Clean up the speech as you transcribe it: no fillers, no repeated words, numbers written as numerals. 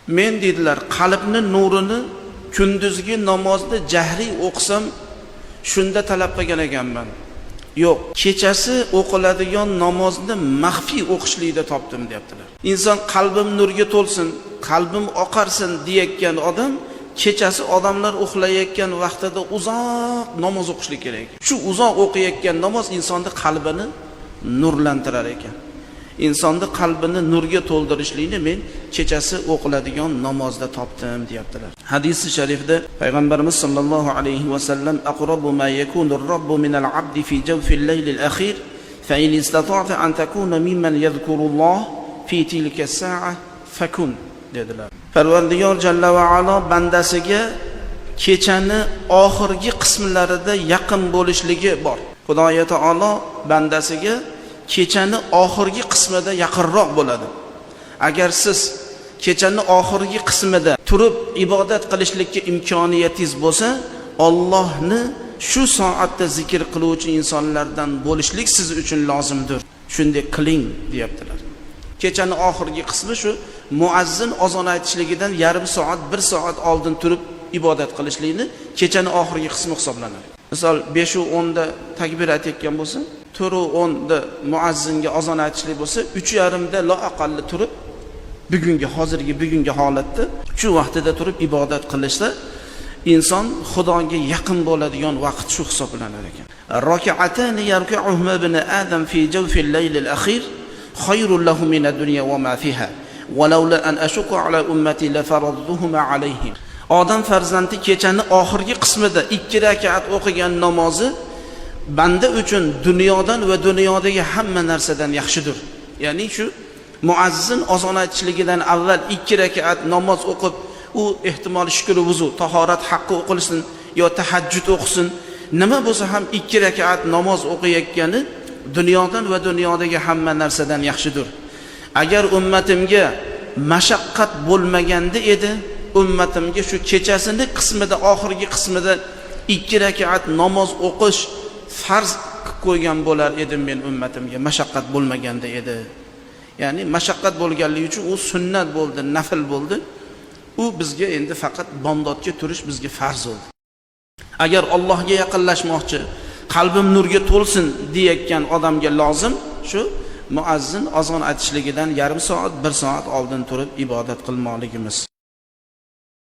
Men dedilar, qalbni nurini kunduzgi namozni jahriy o'qisam shunda talab qilgan ekanman. Yo'q, kechasi o'qiladigan namozni maxfiy o'qishlikda topdim deyaptilar. Inson qalbim nurga to'lsin, qalbim oqarsin deyotgan odam kechasi odamlar uxlayotgan vaqtida uzoq namoz o'qishlik kerak. Shu uzoq o'qiyotgan namoz insonning qalbini nurlantirar ekan. Insonning qalbini nurga to'ldirishlikni men kechasi o'qiladigan namozda topdim deyaptilar. Hadisi sharifda payg'ambarimiz sollallohu alayhi va sallam aqrabu ma yakunu ar-robbu min al-'abdi fi jawfi al-layl al-akhir fa in istata'ta an takuna mimman yadhkurulloh fi tilka as-sa'a fakun dedilar. Parvardigor jalla va alo bandasiga kechani oxirgi qismlarida yaqin bo'lishligi bor. Xudoy taolo bandasiga kechani oxirgi qismida yaqinroq bo'ladi. Agar siz kechani oxirgi qismida turib ibodat qilishlikka imkoniyatingiz bo'lsa, Allohni shu soatda zikr qiluvchi insonlardan bo'lishlik siz uchun lozimdir. Shunday qiling deyaptilar. Kechani oxirgi qismi shu muazzin azon aytishligidan yarim soat, 1 soat oldin turib ibodat qilishlikni kechani oxirgi qismi hisoblanadi. Misol 5:10 da takbir aytayotgan bo'lsa, 4:10 da muazzinga azon aytishlik bo'lsa, 3:30 da loaqalli turib bugungi holatda shu vaqtida turib ibodat qilishsa, inson Xudoga yaqin bo'ladigan vaqt shu hisoblanar ekan. Rak'atan yarka'uhuma ibn Adam fi jawfi al-layl al-akhir khayrun lahu min ad-dunya wa ma fiha. Walawla an ashqa ala ummati la faradtuhuma alayhim. Odam farzandi kechani oxirgi qismida 2 rakat o'qigan namozi banda uchun dunyodan va dunyodagi hamma narsadan yaxshidir. Ya'ni shu muazzin azon aytishligidan avval 2 rakat namoz o'qib, u ehtimol shukr vuzu, tahorat haqqi o'qilsin yo tahajjud o'qisin, nima bo'lsa ham 2 rakat namoz o'qiyotgani dunyodan va dunyodagi hamma narsadan yaxshidir. Agar ummatimga mashaqqat bo'lmaganda edi, ummatimga shu kechasini qismida, oxirgi qismida 2 rakat namoz o'qish farz qilib qo'ygan bo'lar edim men ummatimga, mashaqqat bo'lmaganda edi. Ya'ni mashaqqat bo'lganligi uchun u sunnat bo'ldi, nafl bo'ldi. U bizga endi faqat bomdodga turish bizga farz bo'ldi. Agar Allohga yaqinlashmoqchi, qalbim nurga to'lsin deyotgan odamga lozim shu muazzin azon aytishligidan yarim soat, 1 soat oldin turib ibodat qilmoqligimiz.